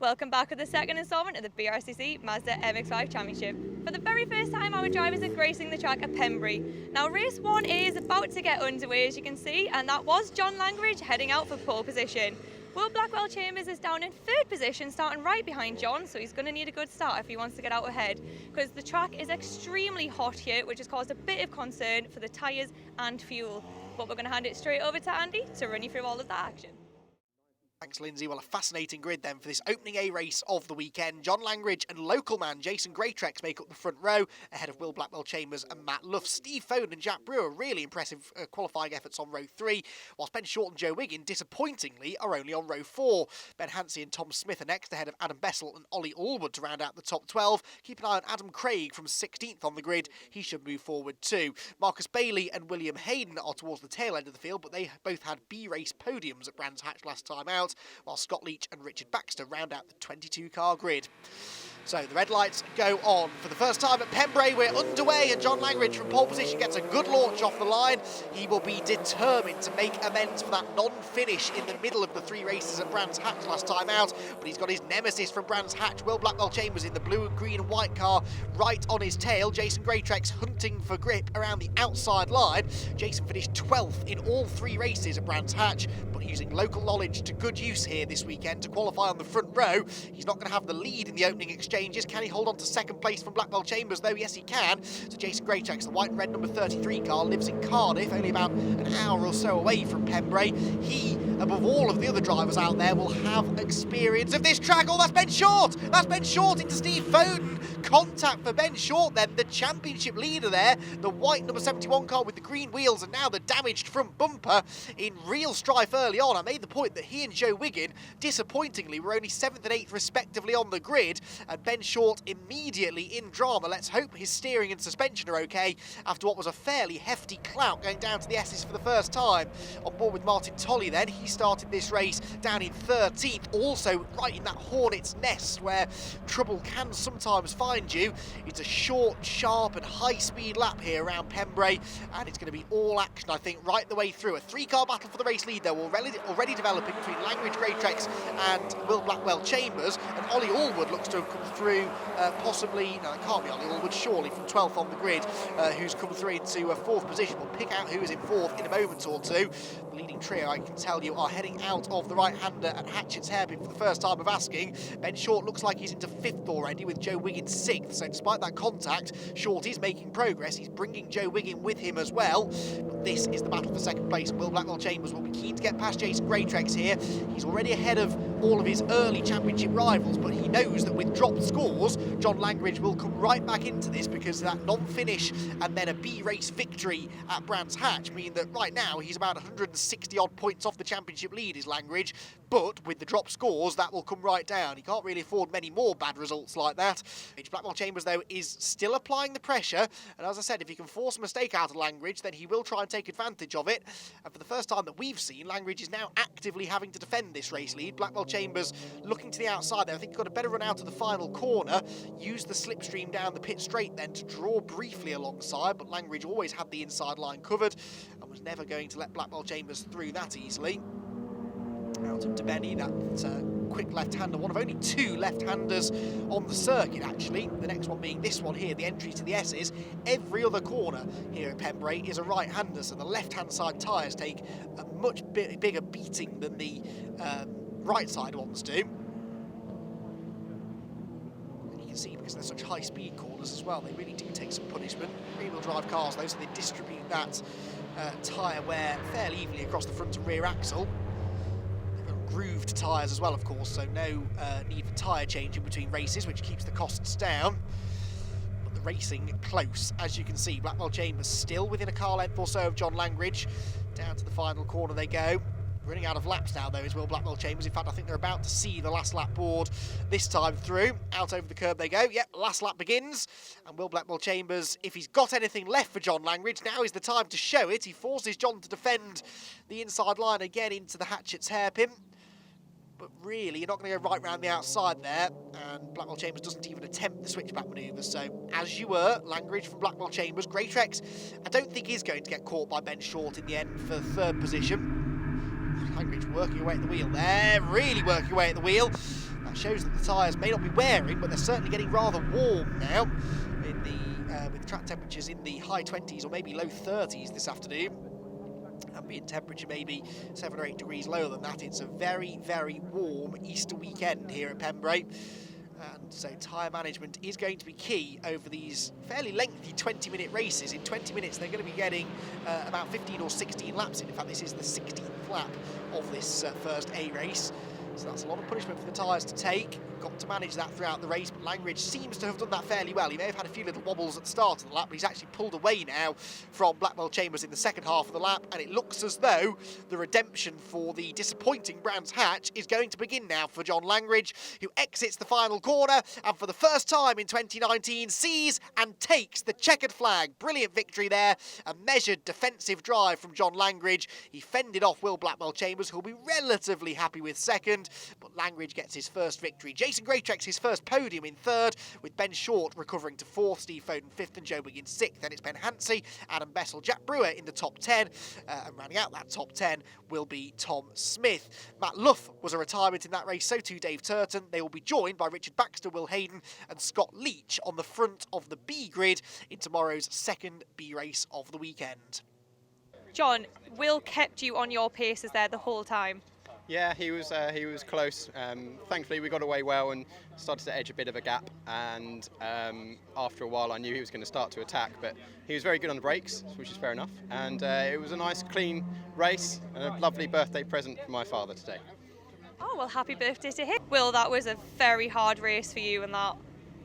Welcome back with the second instalment of the BRSCC Mazda MX-5 Championship. For the very first time, our drivers are gracing the track at Pembrey. Now, race one is about to get underway, as you can see, and that was John Langridge heading out for pole position. Will Blackwell Chambers is down in third position, starting right behind John, so he's going to need a good start if he wants to get out ahead, because the track is extremely hot here, which has caused a bit of concern for the tyres and fuel. But we're going to hand it straight over to Andy to run you through all of that action. Thanks, Lyndsay. Well, a fascinating grid then for this opening A race of the weekend. John Langridge and local man Jason Greatrex make up the front row, ahead of Will Blackwell Chambers and Matt Luff. Steve Foden and Jack Brewer, really impressive qualifying efforts on row 3, whilst Ben Short and Joe Wiggin, disappointingly, are only on row 4. Ben Hansey and Tom Smith are next, ahead of Adam Bessel and Ollie Allwood to round out the top 12. Keep an eye on Adam Craig from 16th on the grid. He should move forward too. Marcus Bailey and William Hayden are towards the tail end of the field, but they both had B-race podiums at Brands Hatch last time out, while Scott Leach and Richard Baxter round out the 22-car grid. So the red lights go on. For the first time at Pembrey, we're underway, and John Langridge from pole position gets a good launch off the line. He will be determined to make amends for that non-finish in the middle of the 3 races at Brands Hatch last time out, but he's got his nemesis from Brands Hatch, Will Blackwell Chambers, in the blue and green and white car right on his tail. Jason Greatrex hunting for grip around the outside line. Jason finished 12th in all 3 races at Brands Hatch, but using local knowledge to good use here this weekend to qualify on the front row. He's not going to have the lead in the opening exchanges. Can he hold on to second place from Blackwell Chambers, though? Yes, he can. So Jason Greatrex, the white and red number 33 car, lives in Cardiff, only about an hour or so away from Pembrey. He, above all of the other drivers out there, will have experience of this track. Oh, that's Ben Short! That's Ben Short into Steve Foden. Contact for Ben Short then, the championship leader there. The white number 71 car with the green wheels and now the damaged front bumper in real strife early on. I made the point that he and Joe Wiggin, disappointingly, were only 7th and 8th respectively on the grid, and Ben Short immediately in drama. Let's hope his steering and suspension are okay after what was a fairly hefty clout going down to the S's for the first time. On board with Martin Tolley then, he started this race down in 13th, also right in that hornet's nest where trouble can sometimes find you. It's a short, sharp and high-speed lap here around Pembrey, and it's going to be all action, I think, right the way through. A 3-car battle for the race lead, though, already developing between Langridge, Greatrex and Will Blackwell Chambers, and Ollie Allwood looks to have come through, possibly, no, it can't be Ollie Allwood, surely, from 12th on the grid, who's come through into a 4th position. We'll pick out who is in 4th in a moment or two. The leading trio, I can tell you, are heading out of the right-hander at Hatchett's hairpin for the first time of asking. Ben Short looks like he's into 5th already, with Joe Wiggin 6th, so despite that contact, Short is making progress. He's bringing Joe Wiggin with him as well. But this is the battle for second place. Will Blackwell Chambers will be keen to get past Jason Greatrex here. He's already ahead of all of his early championship rivals, but he knows that with dropped scores, John Langridge will come right back into this, because that non-finish and then a B-race victory at Brands Hatch mean that right now he's about 160 odd points off the championship lead, is Langridge, but with the dropped scores that will come right down. He can't really afford many more bad results like that. Blackwell Chambers, though, is still applying the pressure, and as I said, if he can force a mistake out of Langridge, then he will try and take advantage of it. And for the first time that we've seen, Langridge is now actively having to defend this race lead. Blackwell Chambers looking to the outside there. I think he got a better run out of the final corner, used the slipstream down the pit straight then to draw briefly alongside, but Langridge always had the inside line covered and was never going to let Blackwell Chambers through that easily. Out of DeBenny, that quick left-hander, one of only 2 left-handers on the circuit, actually. The next one being this one here, the entry to the S's. Every other corner here at Pembrey is a right-hander, so the left-hand side tyres take a much bigger beating than the right-side ones do. And you can see, because they're such high-speed corners as well, they really do take some punishment. Rear-wheel drive cars, though, so they distribute that tyre wear fairly evenly across the front and rear axle. Grooved tyres as well, of course, so no need for tyre change in between races, which keeps the costs down. But the racing close, as you can see. Blackwell Chambers still within a car length or so of John Langridge. Down to the final corner they go. Running out of laps now, though, as Will Blackwell Chambers. In fact, I think they're about to see the last lap board this time through. Out over the curb they go. Yep, last lap begins. And Will Blackwell Chambers, if he's got anything left for John Langridge, now is the time to show it. He forces John to defend the inside line again into the Hatchett's hairpin. But really, you're not going to go right round the outside there, and Blackwell Chambers doesn't even attempt the switchback manoeuvre. So, as you were, Langridge from Blackwell Chambers. Greatrex, I don't think is going to get caught by Ben Short in the end for 3rd position. Langridge working away at the wheel there, really working away at the wheel. That shows that the tyres may not be wearing, but they're certainly getting rather warm now in the with track temperatures in the high 20s or maybe low 30s this afternoon. Ambient temperature maybe 7 or 8 degrees lower than that. It's a very, very warm Easter weekend here at Pembrey. And so tyre management is going to be key over these fairly lengthy 20-minute races. In 20 minutes, they're going to be getting about 15 or 16 laps in. In fact, this is the 16th lap of this first A race. So that's a lot of punishment for the tyres to take. Got to manage that throughout the race, but Langridge seems to have done that fairly well. He may have had a few little wobbles at the start of the lap, but he's actually pulled away now from Blackwell Chambers in the second half of the lap, and it looks as though the redemption for the disappointing Brands Hatch is going to begin now for John Langridge, who exits the final corner, and for the first time in 2019 sees and takes the checkered flag. Brilliant victory there, a measured defensive drive from John Langridge. He fended off Will Blackwell Chambers, who'll be relatively happy with second, but Langridge gets his first victory. Jason Greatrex his first podium in third, with Ben Short recovering to fourth, Steve Foden fifth and Joe Wiggins sixth. Then it's Ben Hansey, Adam Bessel, Jack Brewer in the top 10, and rounding out that top 10 will be Tom Smith. Matt Luff was a retirement in that race, so too Dave Turton. They will be joined by Richard Baxter, Will Hayden and Scott Leach on the front of the B grid in tomorrow's second B race of the weekend. John, Will kept you on your paces there the whole time. Yeah, he was close. Thankfully, we got away well and started to edge a bit of a gap. And after a while, I knew he was going to start to attack. But he was very good on the brakes, which is fair enough. And it was a nice, clean race and a lovely birthday present for my father today. Oh, well, happy birthday to him. Will, that was a very hard race for you and that.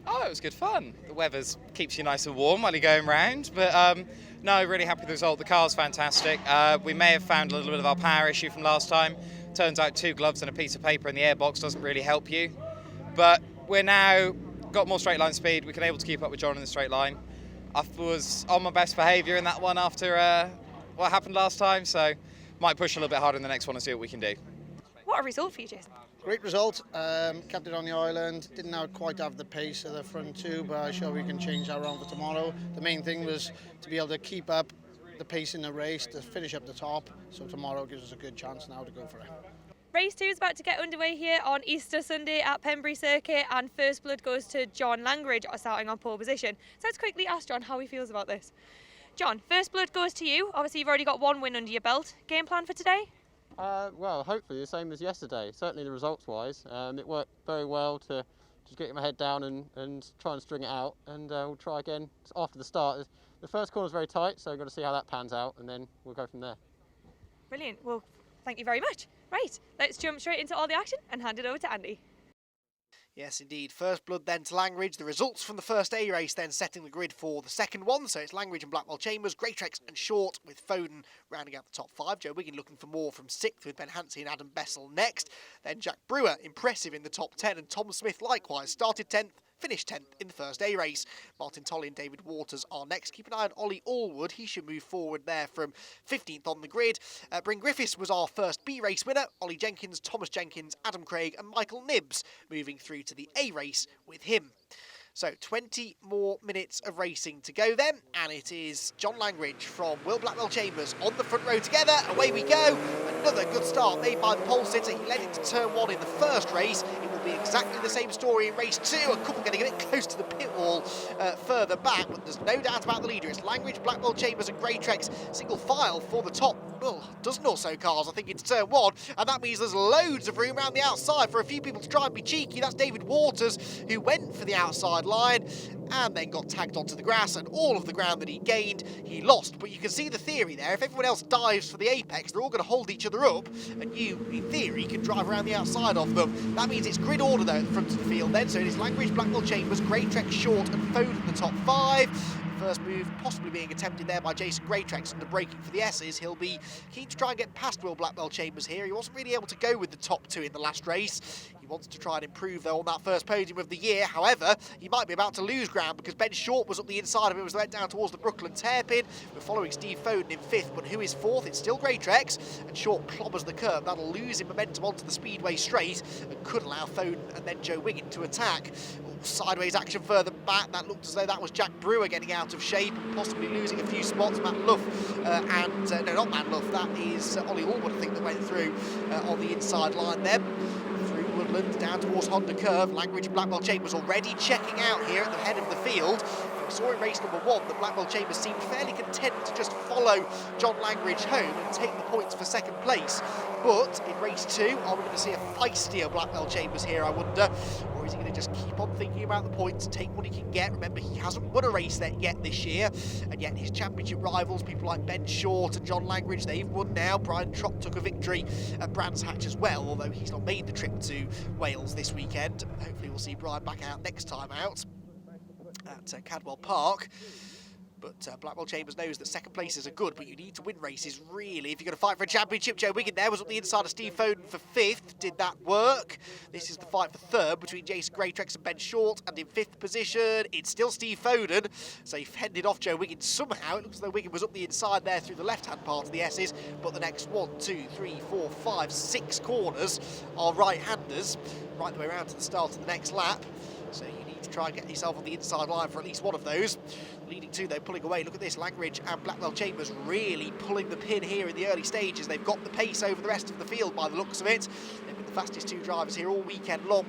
Oh, it was good fun. The weather keeps you nice and warm while you're going round. But no, really happy with the result. The car's fantastic. We may have found a little bit of our power issue from last time. Turns out 2 gloves and a piece of paper in the airbox doesn't really help you. But we're now got more straight line speed. We can able to keep up with John in the straight line. I was on my best behaviour in that one after what happened last time, so might push a little bit harder in the next one and see what we can do. What a result for you, Jason. Great result. Kept it on the island. Didn't quite have the pace of the front two, but I'm sure we can change that around for tomorrow. The main thing was to be able to keep up the pace in the race, to finish up the top, so tomorrow gives us a good chance now to go for it. Race 2 is about to get underway here on Easter Sunday at Pembrey Circuit, and first blood goes to John Langridge starting on pole position. So let's quickly ask John how he feels about this. John, first blood goes to you. Obviously you've already got 1 win under your belt. Game plan for today? Well, hopefully the same as yesterday, certainly the results-wise. It worked very well to just get my head down and try and string it out, and we'll try again after the start. The first corner is very tight, so we've got to see how that pans out, and then we'll go from there. Brilliant. Well, thank you very much. Right, let's jump straight into all the action and hand it over to Andy. Yes, indeed. First blood then to Langridge. The results from the first A race then setting the grid for the second one. So it's Langridge and Blackwell Chambers, Greatrex and Short with Foden rounding out the top 5. Joe Wiggin looking for more from 6th with Ben Hansey and Adam Bessel next. Then Jack Brewer impressive in the top 10, and Tom Smith likewise started 10th. Finished 10th in the first A race. Martin Tolley and David Waters are next. Keep an eye on Ollie Allwood. He should move forward there from 15th on the grid. Bryn Griffiths was our first B race winner. Ollie Jenkins, Thomas Jenkins, Adam Craig and Michael Nibbs moving through to the A race with him. So 20 more minutes of racing to go then, and it is John Langridge from Will Blackwell Chambers on the front row together. Away we go. Another good start made by the pole sitter. He led into turn 1 in the first race. It will be exactly the same story in race 2. A couple getting a bit close to the pit wall further back, but there's no doubt about the leader. It's Langridge, Blackwell Chambers and Greatrex single file for the top, well, dozen or so cars, I think, into turn 1, and that means there's loads of room around the outside for a few people to try and be cheeky. That's David Waters, who went for the outside line and then got tagged onto the grass, and all of the ground that he gained he lost. But you can see the theory there. If everyone else dives for the apex, they're all going to hold each other up, and you, in theory, can drive around the outside of them. That means it's grid order though at the front of the field then, so it is Langridge, Blackwell Chambers, Greatrex, Short and Foden the top 5. First move possibly being attempted there by Jason Greatrex under braking for the S's. He'll be keen to try and get past Will Blackwell Chambers here. He wasn't really able to go with the top 2 in the last race. He wants to try and improve though on that first podium of the year. However, he might be about to lose ground because Ben Short was up the inside of him as they went down towards the Brooklyn hairpin. We're following Steve Foden in 5th, but who is 4th? It's still Greatrex, and Short clobbers the curb. That'll lose him momentum onto the speedway straight and could allow Foden and then Joe Wiggin to attack. Sideways action further back. That looked as though that was Jack Brewer getting out of shape and possibly losing a few spots. Matt Luff no, not Matt Luff, that is Ollie Allwood, I think, that went through on the inside line there. Through Woodland down towards Honda Curve. Langridge and Blackwell Chambers already checking out here at the head of the field. We saw in race number 1 that Blackwell Chambers seemed fairly content to just follow John Langridge home and take the points for second place. But in race 2, are we going to see a feistier Blackwell Chambers here, I wonder? Or is he going to just keep on thinking about the points, take what he can get? Remember, he hasn't won a race there yet this year, and yet his championship rivals, people like Ben Short and John Langridge, they've won now. Brian Trott took a victory at Brands Hatch as well, although he's not made the trip to Wales this weekend. Hopefully we'll see Brian back out next time out at Cadwell Park. But Blackwell Chambers knows that second places are good, but you need to win races, really, if you're going to fight for a championship. Joe Wiggin there was up the inside of Steve Foden for 5th. Did that work? This is the fight for 3rd between Jason Greatrex and Ben Short, and in 5th position, it's still Steve Foden. So he fended off Joe Wiggin somehow. It looks as though Wiggin was up the inside there through the left-hand part of the S's, but the next 1, 2, 3, 4, 5, 6 corners are right-handers, right the way around to the start of the next lap. So you need to try and get yourself on the inside line for at least one of those. Leading two, though, pulling away. Look at this, Langridge and Blackwell Chambers really pulling the pin here in the early stages. They've got the pace over the rest of the field by the looks of it. They've been the fastest 2 drivers here all weekend long,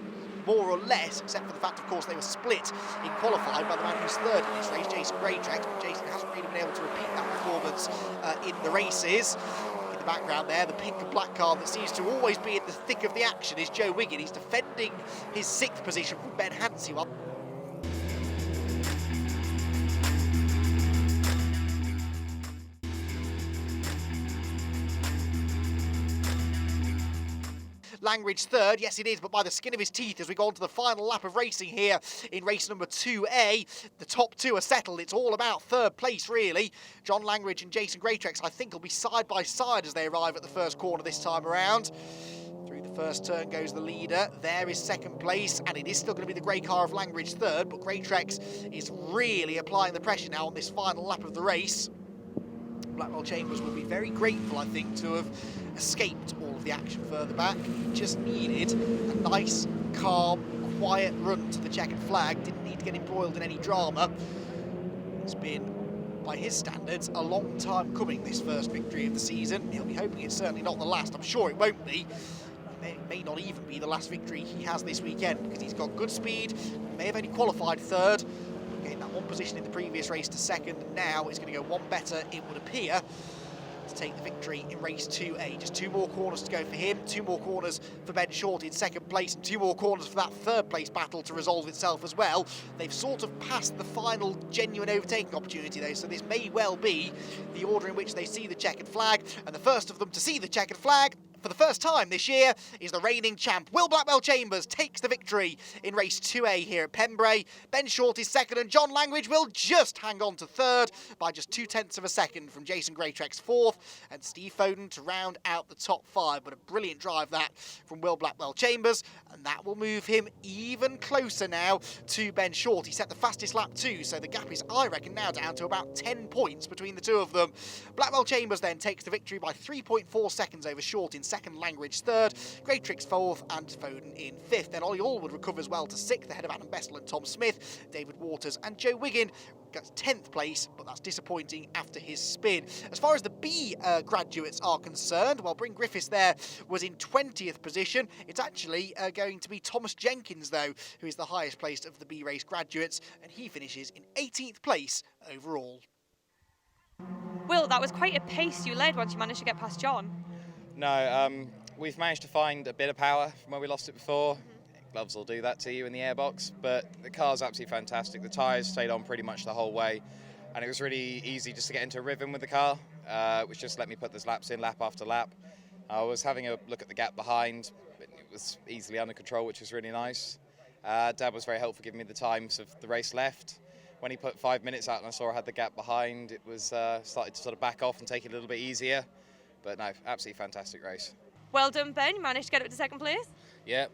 more or less, except for the fact, of course, they were split in qualifying by the man who's 3rd in this race, Jason Greatrex. But Jason hasn't really been able to repeat that performance in the races. In the background there, the pink and black car that seems to always be in the thick of the action is Joe Wiggin. He's defending his 6th position from Ben Hansey. Langridge 3rd, yes it is, but by the skin of his teeth as we go on to the final lap of racing here in race number 2A. The top 2 are settled. It's all about 3rd place, really. John Langridge and Jason Greatrex, I think, will be side by side as they arrive at the first corner this time around. Through the first turn goes the leader. There is 2nd place, and it is still going to be the grey car of Langridge 3rd, but Greatrex is really applying the pressure now on this final lap of the race. Blackwell Chambers will be very grateful, I think, to have escaped all of the action further back. He just needed a nice, calm, quiet run to the checkered flag. Didn't need to get embroiled in any drama. It's been, by his standards, a long time coming, this first victory of the season. He'll be hoping it's certainly not the last. I'm sure it won't be. It may not even be the last victory he has this weekend, because he's got good speed. He may have only qualified 3rd. Getting that 1 position in the previous race to 2nd, and now it's going to go 1 better, it would appear, to take the victory in race 2A. Just 2 more corners to go for him, 2 more corners for Ben Short in 2nd place, and 2 more corners for that 3rd place battle to resolve itself as well. They've sort of passed the final genuine overtaking opportunity though, so this may well be the order in which they see the checkered flag, and the first of them to see the checkered flag for the first time this year is the reigning champ. Will Blackwell Chambers takes the victory in race 2A here at Pembrey. Ben Short is 2nd, and John Langridge will just hang on to 3rd by just 0.2 of a second from Jason Greatrex 4th, and Steve Foden to round out the top 5. But a brilliant drive that from Will Blackwell Chambers, and that will move him even closer now to Ben Short. He set the fastest lap too, so the gap is, I reckon, now down to about 10 points between the two of them. Blackwell Chambers then takes the victory by 3.4 seconds over Short in 2nd, Langridge 3rd, Greatrex 4th, and Foden in 5th. Then Ollie Allwood recovers well to 6th, ahead of Adam Bestel and Tom Smith. David Waters and Joe Wiggin gets 10th place, but that's disappointing after his spin. As far as the B graduates are concerned, well, Bryn Griffiths there was in 20th position. It's actually going to be Thomas Jenkins, though, who is the highest placed of the B race graduates, and he finishes in 18th place overall. Will, that was quite a pace you led once you managed to get past John. No, we've managed to find a bit of power from where we lost it before. Gloves will do that to you in the airbox, but the car's absolutely fantastic. The tyres stayed on pretty much the whole way, and it was really easy just to get into a rhythm with the car, which just let me put those laps in, lap after lap. I was having a look at the gap behind, but it was easily under control, which was really nice. Dad was very helpful giving me the times of the race left. When he put 5 minutes out and I saw I had the gap behind, it was started to sort of back off and take it a little bit easier. But no, absolutely fantastic race. Well done, Ben. You managed to get up to 2nd place. Yeah.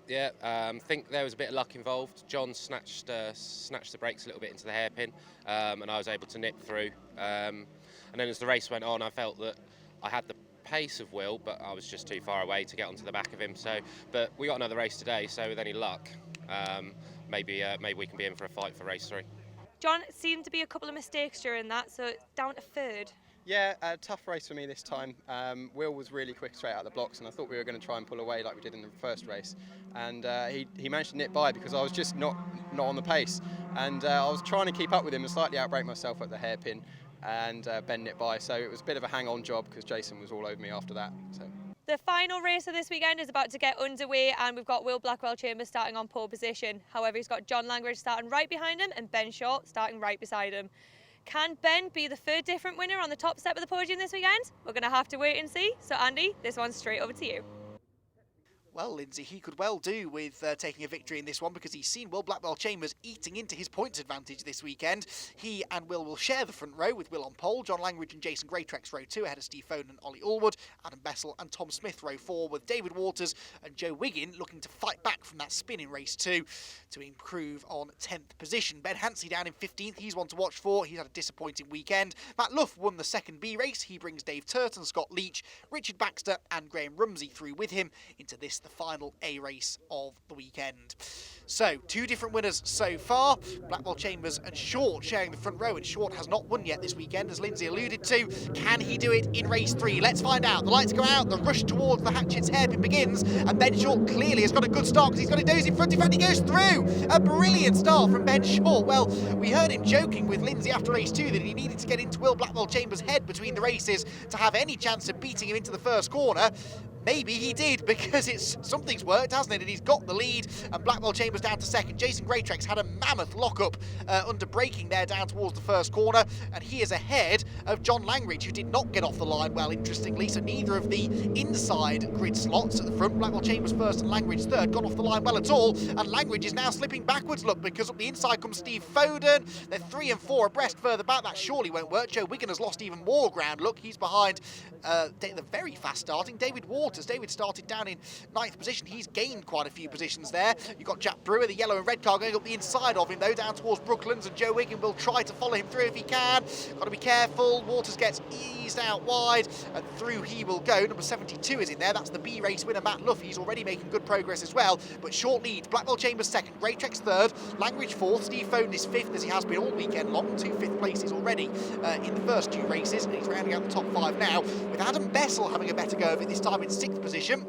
I think there was a bit of luck involved. John snatched the brakes a little bit into the hairpin, and I was able to nip through. And then as the race went on, I felt that I had the pace of Will, but I was just too far away to get onto the back of him. So, but we got another race today, so with any luck, maybe we can be in for a fight for race 3. John, it seemed to be a couple of mistakes during that, so it's down to 3rd. Yeah, a tough race for me this time. Will was really quick straight out of the blocks, and I thought we were going to try and pull away like we did in the first race. And he managed to nip by because I was just not on the pace. And I was trying to keep up with him and slightly outbrake myself at the hairpin, and Ben nipped by. So it was a bit of a hang-on job because Jason was all over me after that. So. The final race of this weekend is about to get underway, and we've got Will Blackwell-Chambers starting on pole position. However, he's got John Langridge starting right behind him and Ben Short starting right beside him. Can Ben be the third different winner on the top step of the podium this weekend? We're going to have to wait and see. So Andy, this one's straight over to you. Well, Lyndsay, he could well do with taking a victory in this one because he's seen Will Blackwell-Chambers eating into his points advantage this weekend. He and Will share the front row with Will on pole, John Langridge and Jason Greatrex row 2 ahead of Steve Foden and Ollie Allwood, Adam Bessel and Tom Smith row 4 with David Waters and Joe Wiggin looking to fight back from that spin in race 2 to improve on 10th position. Ben Hansey down in 15th, he's one to watch for. He's had a disappointing weekend. Matt Luff won the second B race. He brings Dave Turton, Scott Leach, Richard Baxter and Graham Rumsey through with him into this, the final A race of the weekend. So, 2 different winners so far. Blackwell-Chambers and Short sharing the front row, and Short has not won yet this weekend, as Lyndsay alluded to. Can he do it in race 3? Let's find out. The lights go out, the rush towards the Hatchet's hairpin begins, and Ben Short clearly has got a good start because he's got a nose in front. In fact, he goes through. A brilliant start from Ben Short. Well, we heard him joking with Lyndsay after race 2 that he needed to get into Will Blackwell-Chambers' head between the races to have any chance of beating him into the first corner. Maybe he did, because something's worked, hasn't it? And he's got the lead, and Blackwell-Chambers down to second. Jason Greatrex had a mammoth lockup under braking there down towards the first corner, and he is ahead of John Langridge, who did not get off the line well, interestingly. So neither of the inside grid slots at the front, Blackwell-Chambers first and Langridge third, got off the line well at all, and Langridge is now slipping backwards, look, because up the inside comes Steve Foden. They're 3 and 4 abreast further back. That surely won't work. Joe Wiggin has lost even more ground. Look, he's behind the very fast starting David Waters. David started down in 9th position. He's gained quite a few positions there. You've got Jack Brewer, the yellow and red car, going up the inside of him, though, down towards Brooklands, and Joe Wiggin will try to follow him through if he can. Got to be careful. Waters gets eased out wide, and through he will go. Number 72 is in there. That's the B race winner, Matt Luff. He's already making good progress as well, but short lead. Blackwell-Chambers second, Greatrex third, Langridge fourth, Steve Foden is 5th, as he has been all weekend long. 2 5th places already in the first 2 races, and he's rounding out the top 5 now, with Adam Bessel having a better go of it, this time in 6th position.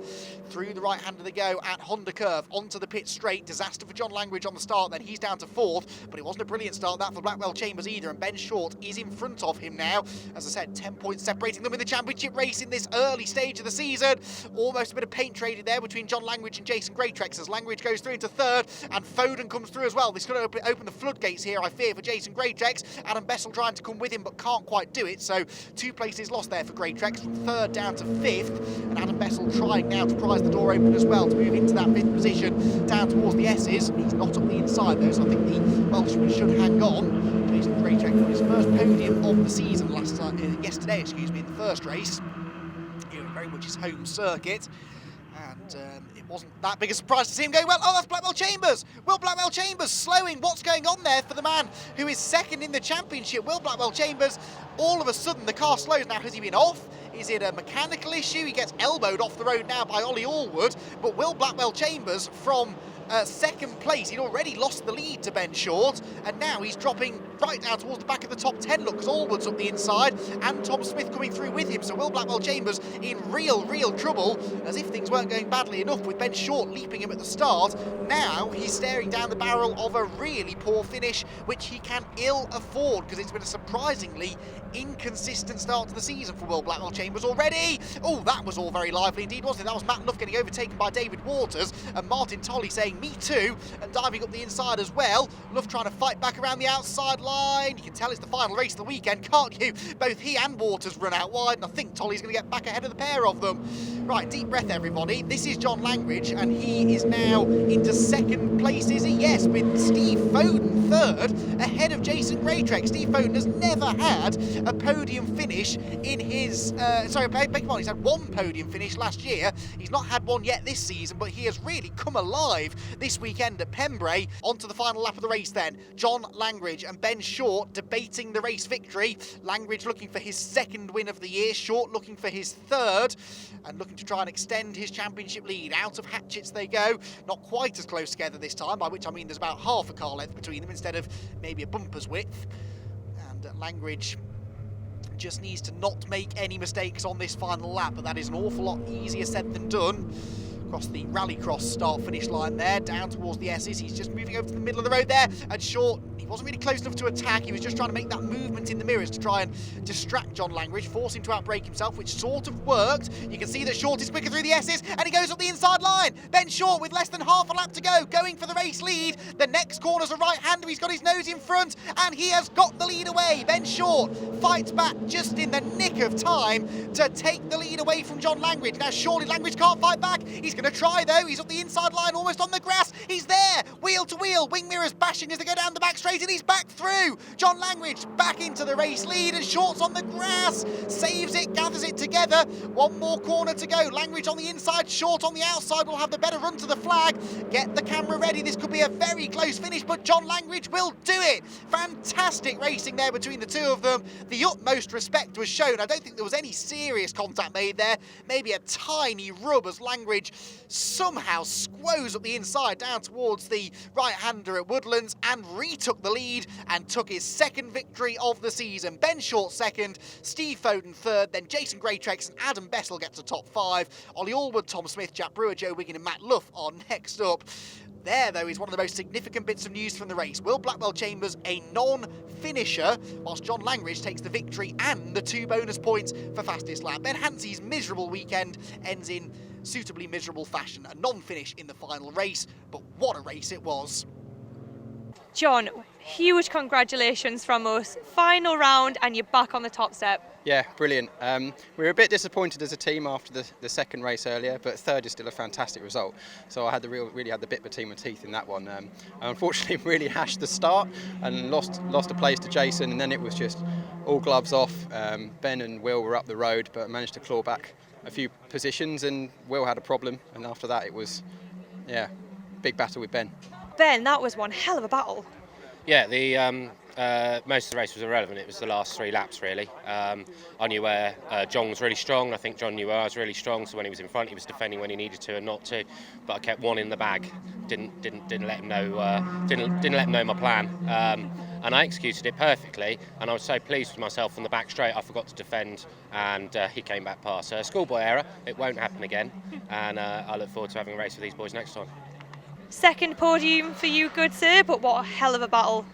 Through the right hand of the go at Honda Curve, onto the pit straight. Disaster for John Langridge on the start, then he's down to 4th, but it wasn't a brilliant start that for Blackwell-Chambers either, and Ben Short is in front of him now. As I said, 10 points separating them in the championship race in this early stage of the season. Almost a bit of paint traded there between John Langridge and Jason Greatrex as Langridge goes through into 3rd, and Foden comes through as well. This is going to open the floodgates here, I fear, for Jason Greatrex. Adam Bessel trying to come with him, but can't quite do it, so 2 places lost there for Greatrex, from 3rd down to 5th, and Adam Bessel trying now to prise the door open as well to move into that 5th position down towards the S's. He's not up the inside though, so I think the Welshman should hang on. Jason Greatrex on his first podium of the season yesterday, in the first race. Here very much his home circuit. And it wasn't that big a surprise to see him going well. Oh, that's Blackwell-Chambers. Will Blackwell-Chambers slowing. What's going on there for the man who is second in the championship? Will Blackwell-Chambers, all of a sudden the car slows. Now, has he been off? Is it a mechanical issue? He gets elbowed off the road now by Ollie Allwood. But Will Blackwell-Chambers from second place, he'd already lost the lead to Ben Short, and now he's dropping right down towards the back of the top 10. Look, because Allwood's up the inside, and Tom Smith coming through with him. So Will Blackwell-Chambers in real trouble, as if things weren't going badly enough with Ben Short leaping him at the start. Now he's staring down the barrel of a really poor finish, which he can ill afford, because it's been a surprisingly inconsistent start to the season for Will Blackwell-Chambers already. Oh, that was all very lively indeed, wasn't it? That was Matt Luff getting overtaken by David Waters, and Martin Tolley saying me too, and diving up the inside as well. Luff trying to fight back around the outside line. You can tell it's the final race of the weekend, can't you? Both he and Waters run out wide, and I think Tolley's going to get back ahead of the pair of them. Right, deep breath everybody. This is John Langridge, and he is now into 2nd place, is he? Yes, with Steve Foden 3rd, ahead of Jason Greatrex. Steve Foden has never had a podium finish in his, he's had 1 podium finish last year. He's not had one yet this season, but he has really come alive this weekend at Pembrey. On to the final lap of the race then. John Langridge and Ben Short debating the race victory. Langridge looking for his 2nd win of the year, Short looking for his 3rd, and looking to try and extend his championship lead. Out of Hatchets they go, not quite as close together this time, by which I mean there's about half a car length between them instead of maybe a bumper's width. And Langridge just needs to not make any mistakes on this final lap, but that is an awful lot easier said than done. Across the rallycross start-finish line there, down towards the S's. He's just moving over to the middle of the road there, and Short, he wasn't really close enough to attack. He was just trying to make that movement in the mirrors to try and distract John Langridge, force him to outbrake himself, which sort of worked. You can see that Short is quicker through the S's, and he goes up the inside line. Ben Short, with less than half a lap to go, going for the race lead. The next corner's a right-hander. He's got his nose in front, and he has got the lead away. Ben Short fights back just in the nick of time to take the lead away from John Langridge. Now, surely Langridge can't fight back. He's going to try, though. He's up the inside line, almost on the grass. He's there, wheel to wheel, wing mirrors bashing as they go down the back straight, and he's back through. John Langridge back into the race lead, and Short's on the grass, saves it, gathers it together. One more corner to go. Langridge on the inside, Short on the outside will have the better run to the flag. Get the camera ready. This could be a very close finish, but John Langridge will do it. Fantastic racing there between the two of them. The utmost respect was shown. I don't think there was any serious contact made there. Maybe a tiny rub as Langridge somehow squoze up the inside down towards the right-hander at Woodlands and retook the lead and took his second victory of the season. Ben Short second, Steve Foden third, then Jason Greatrex and Adam Bessel get to top five. Ollie Allwood, Tom Smith, Jack Brewer, Joe Wiggin and Matt Luff are next up. There, though, is one of the most significant bits of news from the race. Will Blackwell Chambers a non-finisher, whilst John Langridge takes the victory and the 2 bonus points for fastest lap. Ben Hansey's miserable weekend ends in suitably miserable fashion. A non-finish in the final race, but what a race it was. John, huge congratulations from us. Final round and you're back on the top step. Yeah, brilliant. We were a bit disappointed as a team after the second race earlier, but third is still a fantastic result. So I had really had the bit between my teeth in that one. I unfortunately really hashed the start and lost a place to Jason, and then it was just all gloves off. Ben and Will were up the road, but managed to claw back a few positions, and Will had a problem, and after that it was, yeah, big battle with Ben. Ben, that was one hell of a battle. Yeah, most of the race was irrelevant. It was the last 3 laps, really. I knew where John was really strong. I think John knew where I was really strong. So when he was in front, he was defending when he needed to and not to. But I kept one in the bag. Didn't let him know. Didn't let him know my plan. And I executed it perfectly. And I was so pleased with myself on the back straight. I forgot to defend, and he came back past. So a schoolboy error. It won't happen again. And I look forward to having a race with these boys next time. Second podium for you, good sir, but what a hell of a battle.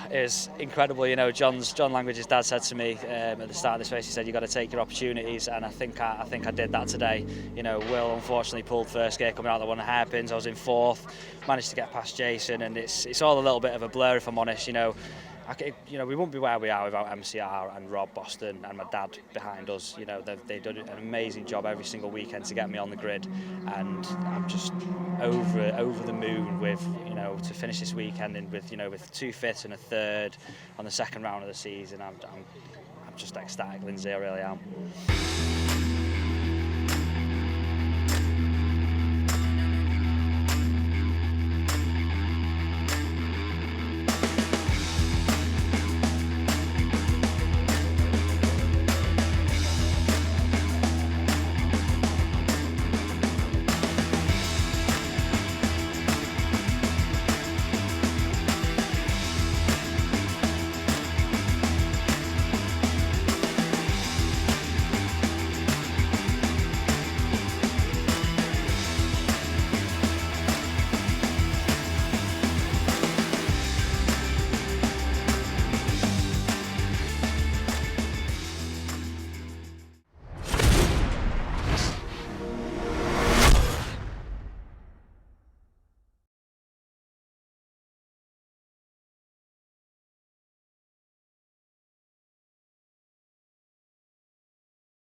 It was incredible. You know, John Langridge's dad said to me at the start of this race, he said, "You've got to take your opportunities," and I think I did that today. You know, Will unfortunately pulled first gear coming out of the one of the hairpins. I was in fourth, managed to get past Jason, and it's all a little bit of a blur, if I'm honest. You know, we wouldn't be where we are without MCR and Rob Boston and my dad behind us. You know, they've done an amazing job every single weekend to get me on the grid, and I'm just over the moon with, you know, to finish this weekend with 2 fifths and a third on the second round of the season. I'm just ecstatic, Lyndsay, I really am.